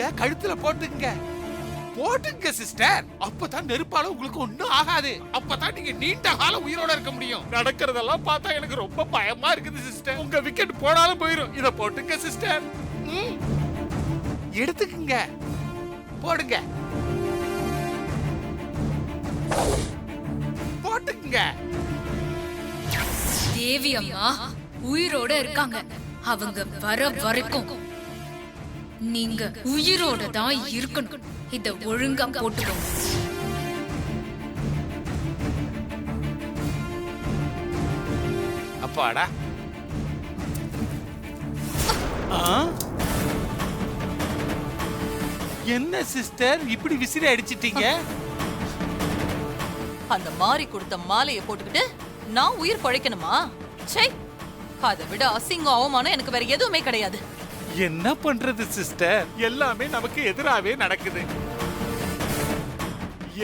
நீங்க கழுத்துல போட்டுங்க போட்டுங்க சிஸ்டர். அப்பதான் நெருப்பால உங்களுக்கு ஒண்ணும் ஆகாது. அப்பதான் நீங்க நீண்ட காலம் உயிரோட இருக்க முடியும். நடக்கிறதெல்லாம் பார்த்தா எனக்கு ரொம்ப பயமா இருக்குது சிஸ்டர். உங்க விக்கெட் போனாலும் போயிடும். இத போட்டுங்க சிஸ்டர். எடுத்துக்குங்க, போடுங்க, போட்டுங்க. தேவி அம்மா உயிரோட இருக்காங்க. அவங்க வர வரைக்கும் நீங்க உயிரோட தான் இருக்கணும். இத ஒழுங்கா போட்டுக்கோங்க. அப்பாடா. என்ன சிஸ்டர் இப்படி விசிறி அடிச்சிட்டீங்க? அந்த மாறி கொடுத்த மாலையை போட்டுக்கிட்டு நான் உயிர் பழைக்கணுமா? சை, அதை விட அசிங்கம் அவமானம் எனக்கு வேற எதுவுமே கிடையாது. என்ன பண்றது சிஸ்டர், எல்லாமே நமக்கு எதிராவே நடக்குது.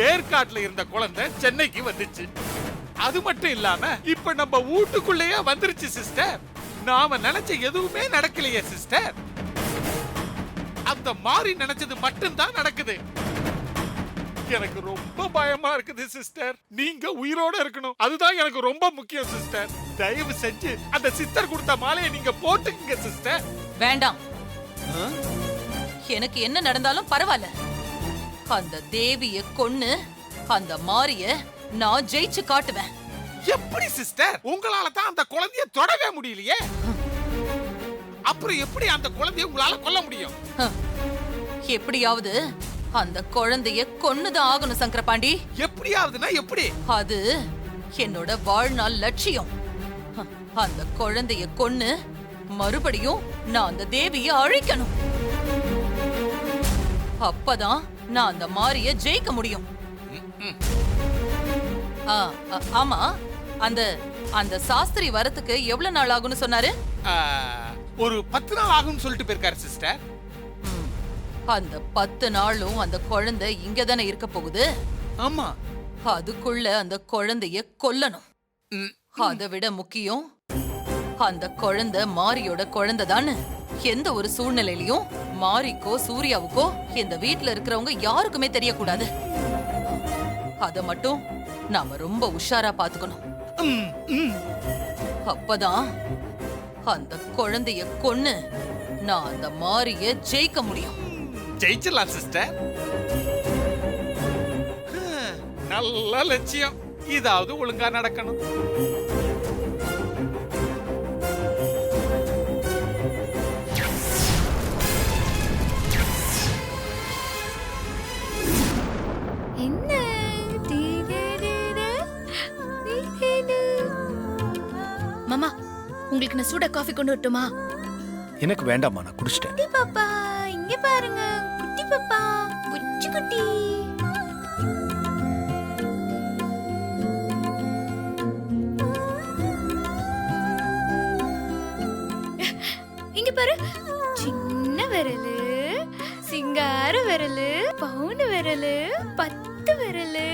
ஏற்காட்டுல இருந்த குழந்தை சென்னைக்கு வந்துச்சு. அது மட்டும் இல்லாம இப்ப நம்ம வீட்டுக்குள்ளேயே வந்துருச்சு சிஸ்டர். நாம நினைச்ச எதுவுமே நடக்கலையே சிஸ்டர். அந்த மாறி நினைச்சது மட்டும்தான் நடக்குது. எனக்கு ரொம்ப பயமா இருக்குது சிஸ்டர். நீங்க உயிரோட இருக்கணும், அதுதான் எனக்கு ரொம்ப முக்கியம் சிஸ்டர். தயவு செஞ்சு அந்த சிஸ்டர் கொடுத்த மாலையை நீங்க போட்டுக்கங்க சிஸ்டர். வேண்டாம், எனக்கு என்ன நடந்தாலும் பரவாயில்ல. அந்த தேவிய கொன்னு அந்த மாரிய நான் ஜெயிச்சு காட்டுவேன். எப்படி சிஸ்டர்? உங்களால தான் அந்த குழந்தைய தொடவே முடியலையே. அப்புறம் எப்படி அந்த குழந்தைய உங்களால கொல்ல முடியும்? எப்படியாவது அந்த குழந்தைய கொன்னுதான் ஆகணும் சங்கரபாண்டி. எப்படியாவதுன்னா எப்படி? அது என்னோட வாழ்நாள் லட்சியம். அந்த குழந்தைய கொன்னு மறுபடியும் நான் அந்த தேவிய அழிக்கணும். அப்பதான் நான் அந்த மாரிய ஜெயிக்க முடியும். ஆமா, அந்த அந்த சாஸ்திரி வரத்துக்கு எவ்வளவு நாள் ஆகும்னு சொன்னாரு? ஒரு 10 நாள் ஆகும்னு சொல்லிட்டு போயிருக்காரு சிஸ்டர். அந்த 10 நாளும் அந்த குழந்தை இங்க தானே இருக்க போகுது. ஆமா, அதுக்குள்ள அந்த குழந்தைய கொல்லணும். அதை விட முக்கியம், அந்த குழந்தை மாரியோட குழந்தை தானே. எந்த ஒரு சூழ்நிலையிலயும் மாரிக்கோ சூர்யாவுக்கோ இந்த வீட்டுல இருக்கிறவங்க யாருக்குமே தெரியக்கூடாது. அத மட்டும் நாம ரொம்ப உஷாரா பாத்துக்கணும். அப்பதான் அந்த குழந்தைய கொன்னு நான் அந்த மாரிய ஜெயிக்க முடியும். ஜெயிச்சிடலாம் சிஸ்டர். நல்ல லட்சியம். இதாவது ஒழுங்கா நடக்கணும். மாமா, உங்களுக்கு நான் சூடா காஃபி கொண்டு வரட்டுமா? எனக்கு வேண்டாமா, நான் குடிச்சிட்டேன். குட்டி பாப்பா இங்க பாருங்க. குட்டி பாப்பா, குச்சி குட்டி. இங்க பாரு, சின்ன விரலு, சிங்கார விரலு, பவுன் விரலு, 10 விரலு.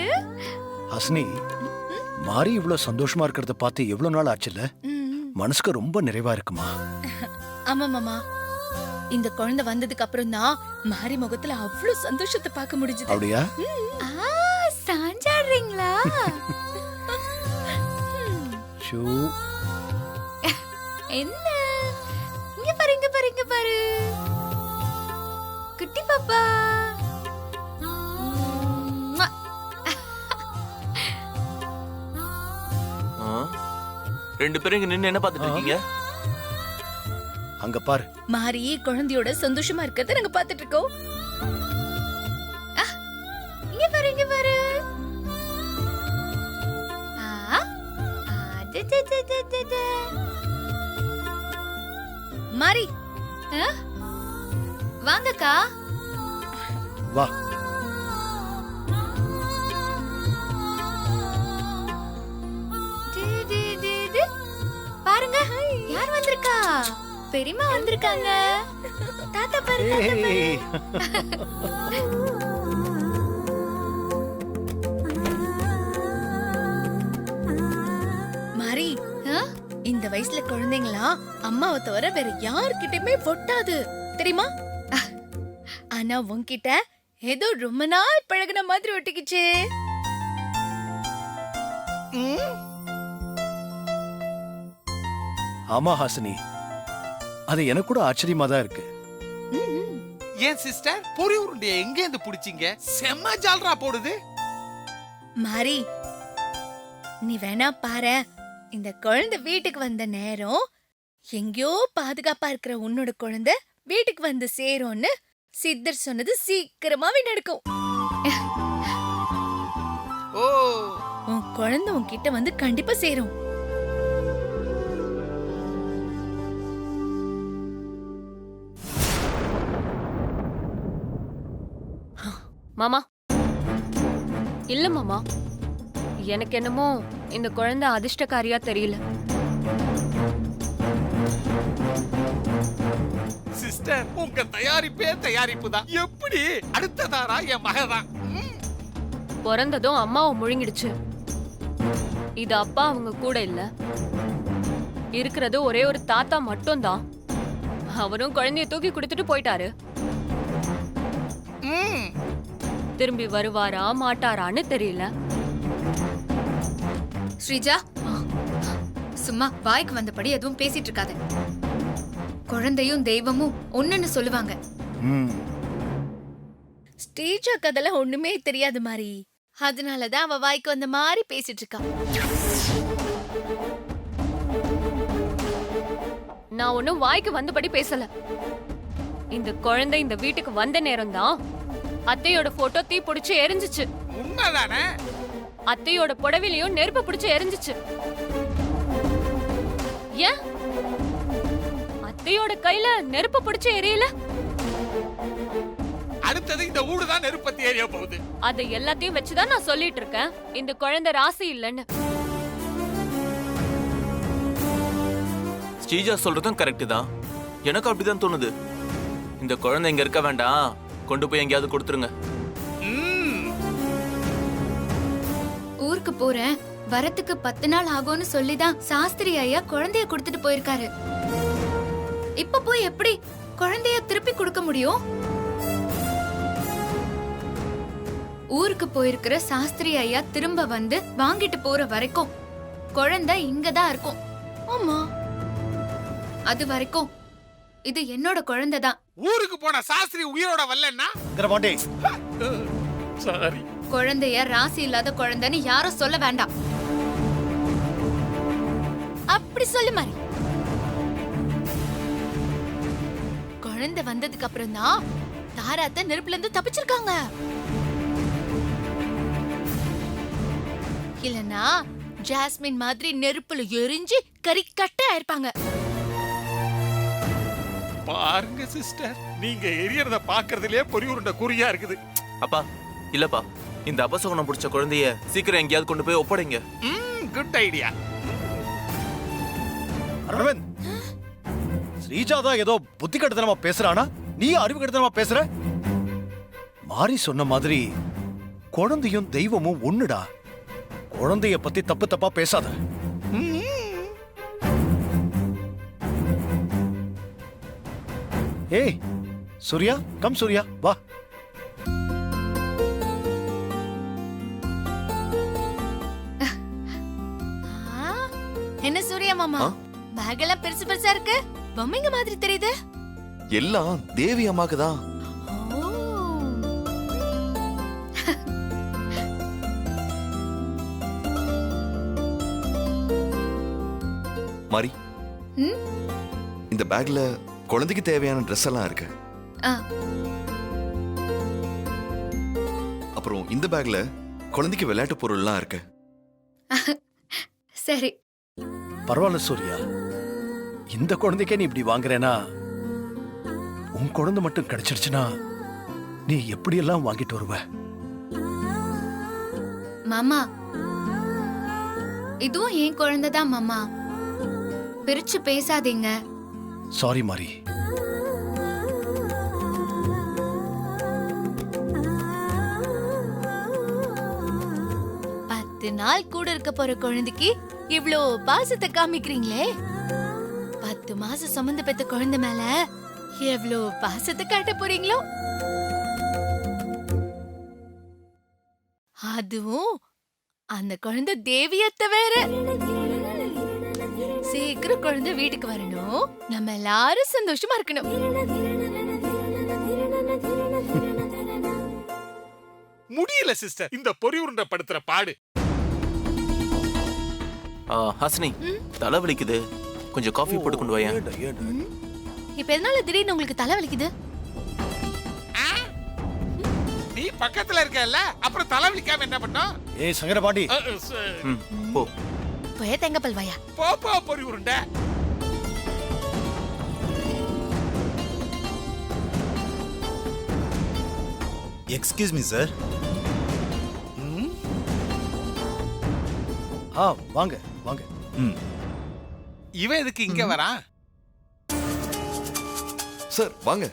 ஹஸ்னி, மாறி இவ்வளவு சந்தோஷமா இருக்கிறத பார்த்து எவ்வளவு நாள் ஆச்சுல்ல? மனசுக்கு ரொம்ப நிறைவா இருக்குமா? ஆமா மாமா, இந்த குழந்தை வந்ததுக்கு அப்புறம் தான் மாரி முகத்துல அவ்வளவு சந்தோஷத்தை பார்க்க முடிஞ்சது. அப்படியா? சாஞ்சாடுறீங்களா? என்ன? இங்க பாரு, இங்க பாரு, இங்க பாரு குட்டி பாப்பா. ரெண்டு பேரும் இங்க நின்னு என்ன பார்த்துட்டு இருக்கீங்க? அங்க பாரு, மாரி குழந்தையோட சந்தோஷமா இருக்கிறத நாங்க பார்த்துட்டு இருக்கோம். இங்க பாரு, இங்க பாரு. மாரி, வாங்கக்கா. வா. பாருங்க, யார் வந்திருக்கா? பெரியம்மா வந்திருக்காங்க. தாத்தா பாரு, மாரி, இந்த வயசுல குழந்தைங்களா அம்மாவை தவிர வேற யார்கிட்டயுமே ஒட்டாது தெரியுமா? ஆனா உன்கிட்ட ஏதோ ரொம்ப நாள் பழகுன மாதிரி ஒட்டிக்கிச்சு. ஆமா ஹாசினி, அது எனக்கு கூட ஆச்சரியமா தான் இருக்கு. ஏன் சிஸ்டர், பொறி உருண்டைய எங்க இருந்து புடிச்சீங்க? செம்ம ஜால்ரா போடுது. மாரி, நீ வேணா பாரு, இந்த குழந்தை வீட்டுக்கு வந்த நேரம் எங்கேயோ பாதுகாப்பா இருக்கிற உன்னோட குழந்தை வீட்டுக்கு வந்து சேரும்னு சித்தர் சொன்னது சீக்கிரமாவே நடக்கும். ஓ, உன் குழந்தை உன்கிட்ட வந்து கண்டிப்பா சேரும். மாமா இல்ல மாமா, எனக்கு என்னமோ இந்த குழந்தை அதிர்ஷ்டக்காரியா தெரியல. சிஸ்டர், உங்க தயாரிப்பே தயாரிப்பு தான். எப்படி அடுத்ததாரா என் மகதான். பிறந்ததும் அம்மாவை முழுங்கிடுச்சு. இது அப்பா அவங்க கூட இல்ல, இருக்கிறது ஒரே ஒரு தாத்தா மட்டும்தான். அவரும் குழந்தைய தூக்கி கொடுத்துட்டு போயிட்டாரு. திரும்பி வருவாரா மாட்டாரான்னு தெரியல. ஸ்ரீஜா, சும்மா வாய்க்கு வந்தபடி எதுவும் பேசிட்டு இருக்காத. குழந்தையும் தெய்வமும் ஒண்ணுன்னு சொல்லுவாங்க. ஸ்ரீஜா கதெல்லாம் ஒண்ணுமே தெரியாது மாதிரி, அதனாலதான் அவ வாய்க்கு வந்த மாதிரி பேசிட்டு இருக்கா. நான் ஒன்னும் வாய்க்கு வந்தபடி பேசல. இந்த குழந்தை இந்த வீட்டுக்கு வந்த நேரம் தான் அத்தையோட போட்டோ தீ பிடிச்சு எரிஞ்சிச்சு. உண்மைதானே? அத்தையோட புடவிலையும் நெருப்பு பிடிச்சு எரிஞ்சிச்சு. ஏன் அத்தையோட கையில நெருப்பு பிடிச்சு எரியல? அடுத்தது இந்த ஊடுதான் நெருப்பத்தி எரிய போகுது. அதை எல்லாத்தையும் வச்சுதான் நான் சொல்லிட்டு இருக்கேன் இந்த குழந்தை ராசி இல்லைன்னு. ஸ்ரீஜா சொல்றதும் கரெக்ட் தான். எனக்கு அப்படிதான் தோணுது. இந்த குழந்தை இங்க இருக்க வேண்டாம், கொண்டு போய் எங்கேயாவது கொடுத்துருங்க. ஊருக்கு போறேன், வரத்துக்கு 10 நாள் ஆகும்னு சொல்லிதான் சாஸ்திரி ஐயா குழந்தைய கொடுத்துட்டு போயிருக்காரு. இப்ப போய் எப்படி குழந்தைய திருப்பி கொடுக்க முடியும்? ஊருக்கு போயிருக்கிற சாஸ்திரி ஐயா திரும்ப வந்து வாங்கிட்டு போற வரைக்கும் குழந்தை இங்கதான் இருக்கும். ஆமா, அது வரைக்கும் இது என்னோட குழந்தை தான். ஊருக்கு போன சாஸ்திரி உயிரோட வரலன்னா சாரி, குழந்தைய ராசி இல்லாத குழந்தைன்னு யாரும் சொல்ல வேண்டாம். அப்படி சொல்லு மாதிரி. குழந்தை வந்ததுக்கு அப்புறம் தான் தாராத்த நெருப்புல இருந்து தப்பிச்சிருக்காங்க. இல்லனா ஜாஸ்மின் மாதிரி நெருப்புல எரிஞ்சு கறிக்கட்ட ஆயிருப்பாங்க. பாருங்க சிஸ்டர், நீங்க எரியறத பாக்குறதுலயே பொறி உருண்டை குறியா இருக்குது. அப்பா இல்லப்பா, இந்த அபசகுணம் பிடிச்ச குழந்தைய சீக்கிரம் எங்கேயாவது கொண்டு போய் ஒப்படைங்க. Good idea. அரவிந்த், ஸ்ரீஜா தான் ஏதோ புத்தி கெடுத்தனமா பேசுறானா, நீ அறிவு கெடுத்தனமா பேசுற? மாரி சொன்ன மாதிரி குழந்தையும் தெய்வமும் ஒண்ணுடா. குழந்தைய பத்தி தப்பு தப்பா பேசாத. ஏய் சூர்யா, கம் சூர்யா, வா. என்ன சூர்யா மாமா, பேக் எல்லாம் பெருசு பெருசா இருக்கு, பொம்மைங்க மாதிரி தெரியுது. எல்லாம் தேவி அம்மாக்கு தான். மாரி, இந்த பேக்ல குழந்தைக்கு தேவையான ட்ரெஸ் எல்லாம் இருக்கு. அப்புறம் இந்த பேக்ல குழந்தைக்கு விளையாட்டு பொருள்லாம் இருக்கு. சரி, பரவாயில்ல சூர்யா, இந்த குழந்தைக்கே நீ இப்படி வாங்குறேனா, உன் குழந்தை மட்டும் கிடைச்சிருச்சுன்னா நீ எப்படி எல்லாம் வாங்கிட்டு வருவ? மாமா இதுவும் என் குழந்தைதான் மாமா, பிரிச்சு பேசாதீங்க. சாரி மாரி. நாள் கூட இருக்க போற குழந்தைக்கு இவ்ளோ பாசத்தை காமிக்கிறீங்களே, 10 மாசம் சுமந்து பெத்த குழந்தை மேல எவ்ளோ பாசத்தை காட்ட போறீங்களோ? அதுவும் அந்த குழந்தை தேவியத்த வேற. சீக்கிரம் குழந்தை வீட்டுக்கு வரணும், நம்ம எல்லாரும் சந்தோஷமா இருக்கணும். முடியல சிஸ்டர் இந்த பொறி உருண்டை படுத்துற பாடு. ஹாசினி தலை வலிக்குது, கொஞ்சம் காஃபி போட்டு கொண்டு வாயேன். இப்ப எதனால திடீர்னு உங்களுக்கு தலை வலிக்குது? நீ பக்கத்துல இருக்கல, அப்புறம் தலைவலிக்காம என்ன பண்ணோம்? ஏய் சங்கரபாண்டி, போ. போய் தேங்கப்பல் வாயா. போ போ பொறி உருண்டை. Excuse me sir. வாங்க வாங்க. இவன் எதுக்கு இங்க வரான்? சார் வாங்க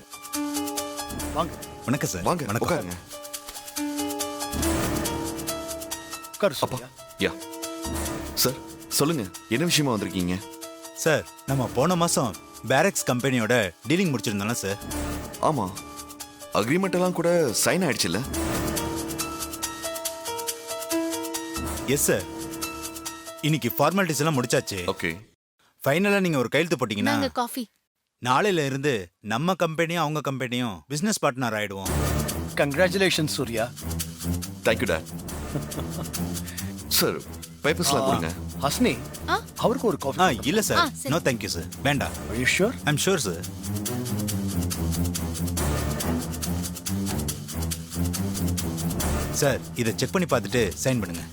வாங்க. வணக்கம் சார். வாங்க வணக்கம். உட்காருங்க. உட்காரு அப்பா சூர்யா. யா சார் சொல்லுங்க, என்ன விஷயமா வந்திருக்கீங்க? சார் நம்ம போன மாசம் பேரக்ஸ் கம்பெனியோட டீலிங் முடிச்சிருந்தோம்ல சார். ஆமா, அக்ரிமெண்ட் எல்லாம் கூட சைன் ஆயிடுச்சுல்ல? எஸ் சார், இன்னைக்கு ஃபார்மாலிட்டிஸ் எல்லாம் முடிச்சாச்சு. ஓகே. ஃபைனலா நீங்க ஒரு கையெழுத்து போட்டீங்கன்னா நாங்க காஃபி. நாளையில இருந்து நம்ம கம்பெனியும் அவங்க கம்பெனியும் பிசினஸ் பார்ட்னர் ஆயிடுவோம். Congratulation Surya. Thank you dad. Sir பேப்பர்ஸ்லாம் கொடுங்க. ஹஸ்னி, அவருக்கு ஒரு காஃபி. இல்ல சார், சரி. நோ தேங்க்யூ சார், வேண்டாம். Are you sure? I'm sure sir. Sir இதை செக் பண்ணி பார்த்துட்டு சைன் பண்ணுங்க.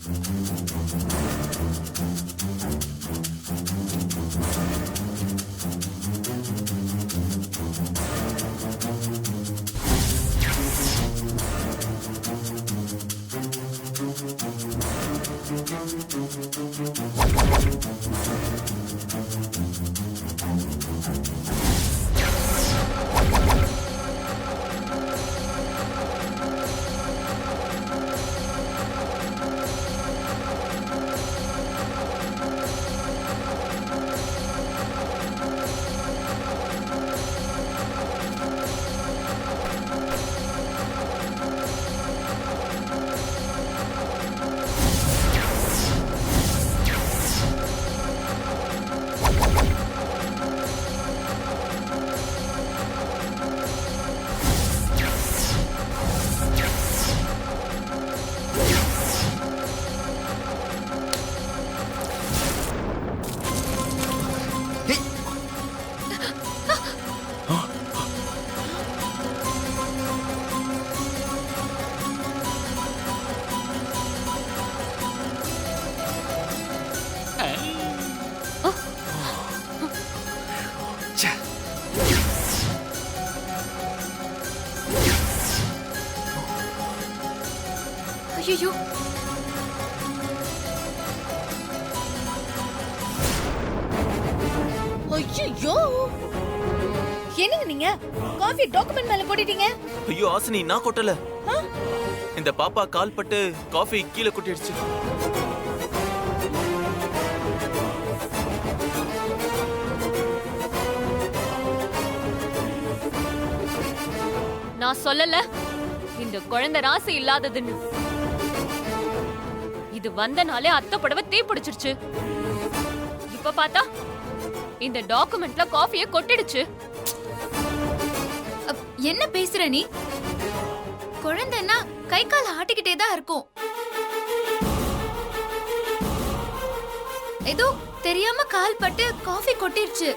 ஐயோ, ஐயோ, என்னங்க நீங்க காஃபி டாக்குமெண்ட் மேல போட்டுட்டீங்க? ஐயோ ஹாசினி, நான் கொட்டல. இந்த பாப்பா கால் பட்டு காஃபி கீழே கொட்டிடுச்சு. நான் சொல்லல இந்த குழந்தை ராசி இல்லாததுன்னு. இது வந்தனாலே அத்தை புடவை தீ பிடிச்சிருச்சு. இப்ப பார்த்தா இந்த டாக்குமெண்ட்ல காஃபியை கொட்டிடுச்சு. என்ன பேசுற நீ? குழந்தைன்னா கை கால் ஆட்டிக்கிட்டே தான் இருக்கும். ஏதோ தெரியாம கால் பட்டு காஃபி கொட்டிருச்சு.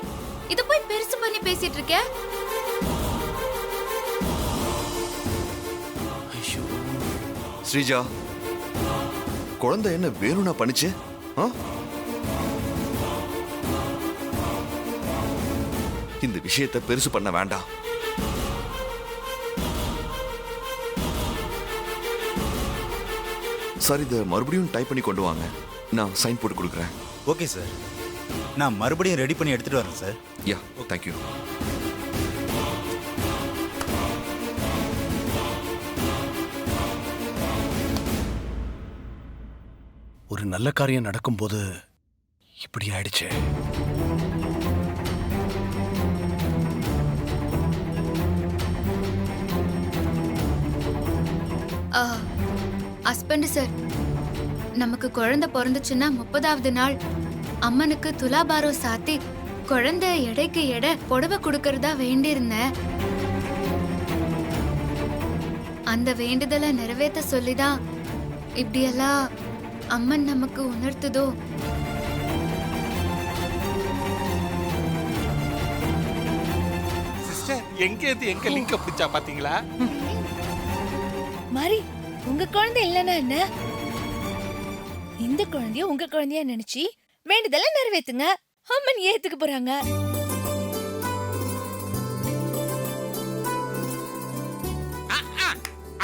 இத போய் பெருசு பண்ணி பேசிட்டு இருக்க? ஸ்ரீஜா, குழந்தை என்ன வேணும்னா பண்ணுச்சு? இந்த விஷயத்தை பெருசு பண்ண வேண்டாம். சார், இதை மறுபடியும் டைப் பண்ணி கொண்டு வாங்க, நான் சைன் போட்டு கொடுக்குறேன். ஓகே சார், நான் மறுபடியும் ரெடி பண்ணி எடுத்துட்டு வரேன் சார். யா, தேங்க்யூ. ஒரு நல்ல காரியம் நடக்கும்போது இப்படி ஆயிடுச்சு. ஹஸ்பண்ட் சார், நமக்கு குழந்தை பிறந்துச்சுன்னா 30வது நாள் அம்மனுக்கு துலாபாரம் சாத்தி குழந்தை எடைக்கு எடை புடவை கொடுக்கறதா வேண்டியிருந்தேன். அந்த வேண்டுதலை நிறைவேற்ற சொல்லிதான் இப்படியெல்லாம் அம்மன் நமக்கு உணர்த்துதோ. சிஸ்டர் எங்க லிங்க பிடிச்சா பாத்தீங்களா? மாரி, உங்க குழந்தை இல்லைன்னா என்ன? இந்த குழந்தைய உங்க குழந்தையா நினைச்சு வேண்டுதலை நிறைவேத்துங்க. அம்மன் ஏத்துக்க போறாங்க.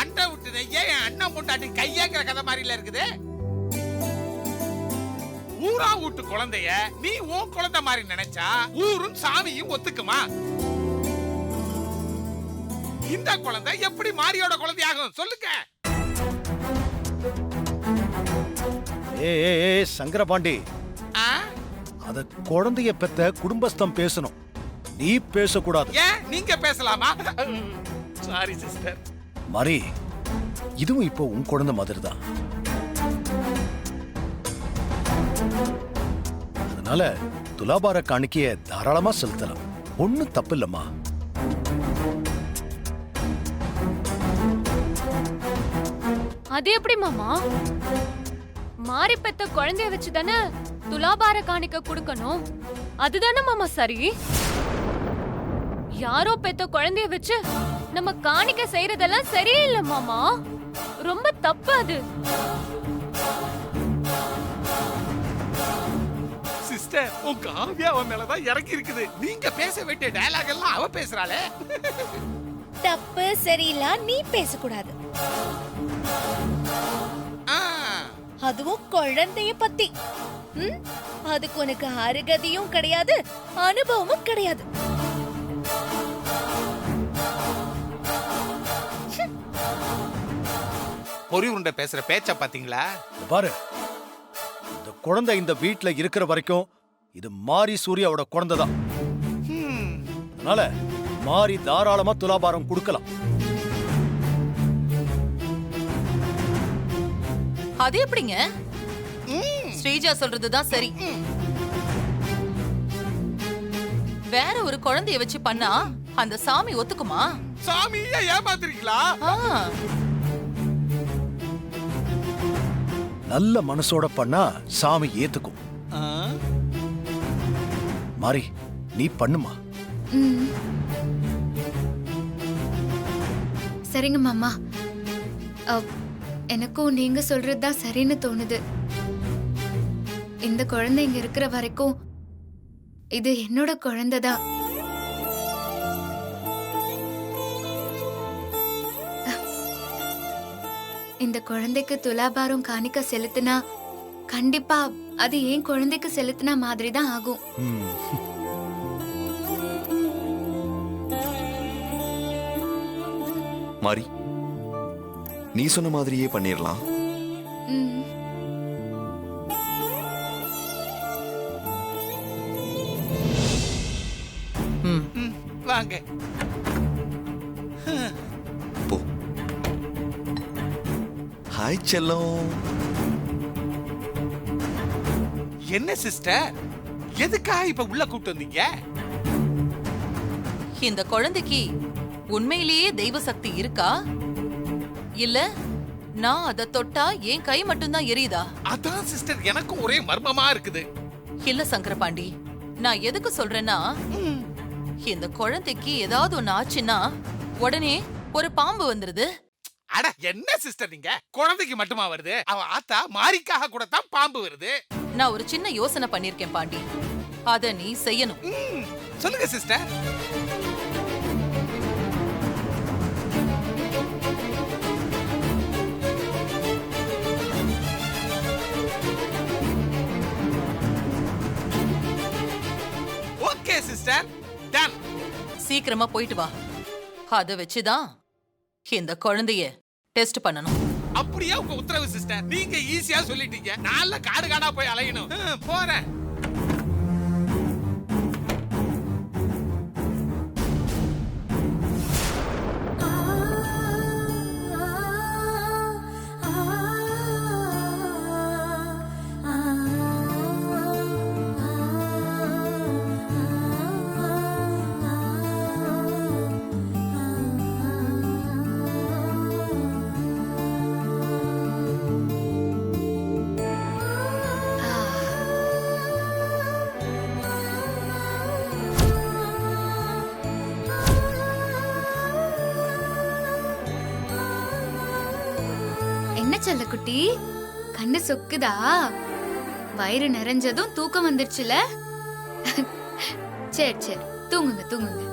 அண்டை விட்டுது ஏன் அண்ணன் முண்டாட்டி கையேக்கிற கதை மாதிரில இருக்குது. ஊரா வீட்டு குழந்தைய நீ உன் குழந்தை மாதிரி நினைச்சா ஊரும் சாமியும் ஒத்துக்குமா? இந்த குழந்தை எப்படி மாரியோட குழந்தையாகும் சொல்லுங்க. ஏ சங்கரபாண்டி, அத குழந்தைய பெத்த குடும்பஸ்தம் பேசணும், நீ பேசக்கூடாது. ஏன் நீங்க பேசலாமா? Sorry sister. மாரி, இதுவும் இப்போ உன் குழந்தை மாதிரி தான். அதனால துலாபார காணிக்கைய தாராளமா செலுத்தலாம், ஒண்ணும் தப்பு இல்லம்மா. அது எப்படி மாமா? மாறி பெத்த குழந்தைய வச்சு தானே துலாபார காணிக்க கொடுக்கணும். அதுதானே மாமா சரி? யாரோ பெத்த குழந்தைய வச்சு நம்ம காணிக்க செய்யறதெல்லாம் சரியே இல்ல மாமா, ரொம்ப தப்பு அது. சிஸ்டர், உங்க காவியா அவன் மேலதான் இறங்கி இருக்குது. நீங்க பேச வேண்டிய டயலாக் எல்லாம் அவ பேசுறாளே. தப்பு சரியில்லா நீ பேசக்கூடாது. அதுவும் குழந்தைய பத்தி. அதுக்கு உனக்கு அருகதையும் கிடையாது, அனுபவமும் கிடையாது. பொறி உருண்டை பேசுற பேச்ச பாத்தீங்களா? பாரு, இந்த குழந்தை இந்த வீட்டுல இருக்கிற வரைக்கும் இது மாரி சூர்யாவோட குழந்தை தான். அதனால மாரி தாராளமா துலாபாரம் கொடுக்கலாம். அது எப்படிங்க? ஸ்ரீஜா சொல்றதுதான் சரி. வேற ஒரு குழந்தைய வச்சு பண்ணா அந்த சாமி ஒத்துக்குமா? சாமியை ஏமாத்திருக்கீங்களா? நல்ல மனசோட பண்ணா சாமி ஏத்துக்கும். மாரி, நீ பண்ணுமா. சரிங்க மாமா, எனக்கும் நீங்க சொல்றதுதான் சரின்னு தோணுது. இந்த குழந்தை இங்க இருக்கிற வரைக்கும் இது என்னோட குழந்தைதான். இந்த குழந்தைக்கு துலாபாரம் காணிக்க செலுத்தினா கண்டிப்பா அது ஏன் குழந்தைக்கு செலுத்தின மாதிரி தான் ஆகும். மாரி, நீ சொன்ன மாதிரியே பண்ணிரலாம். வாங்க. போ. ஹாய் செல்லம். என்ன சிஸ்டர், எதுக்காக இப்ப உள்ள கூப்பிட்டு வந்தீங்க? இந்த குழந்தைக்கு உண்மையிலேயே தெய்வ சக்தி இருக்கா, இல்ல நான் அதை தொட்டா என் கை மட்டும்தான் எரியுதா? அதான் சிஸ்டர் எனக்கும் ஒரே மர்மமா இருக்குது. இல்ல சங்கரபாண்டி, நான் எதுக்கு சொல்றேன்னா, இந்த குழந்தைக்கு ஏதாவது ஒண்ணு ஆச்சுன்னா உடனே ஒரு பாம்பு வந்துருது. அட என்ன சிஸ்டர் நீங்க, குழந்தைக்கு மட்டுமா வருது? அவ ஆத்தா மாரிக்காக கூட தான் பாம்பு வருது. நான் ஒரு சின்ன யோசனை பண்ணிருக்கேன் பாண்டி, அத நீ செய்யணும். சொல்லுங்க சிஸ்டர். Okay sister, ton. சீக்கிரமா போயிட்டு வா. அத வச்சுதான் இந்த குழந்தைய டெஸ்ட் பண்ணணும். அப்படியே உங்க உத்தரவு சிஸ்டர். நீங்க ஈஸியா சொல்லிட்டீங்க. நான்ல காடு காடா போய் அலையணும். போறேன். செல்ல குட்டி, கண்ணு சொக்குதா? வயிறு நிறைஞ்சதும் தூக்கம் வந்துருச்சுல? சரி சரி, தூங்குங்க தூங்குங்க.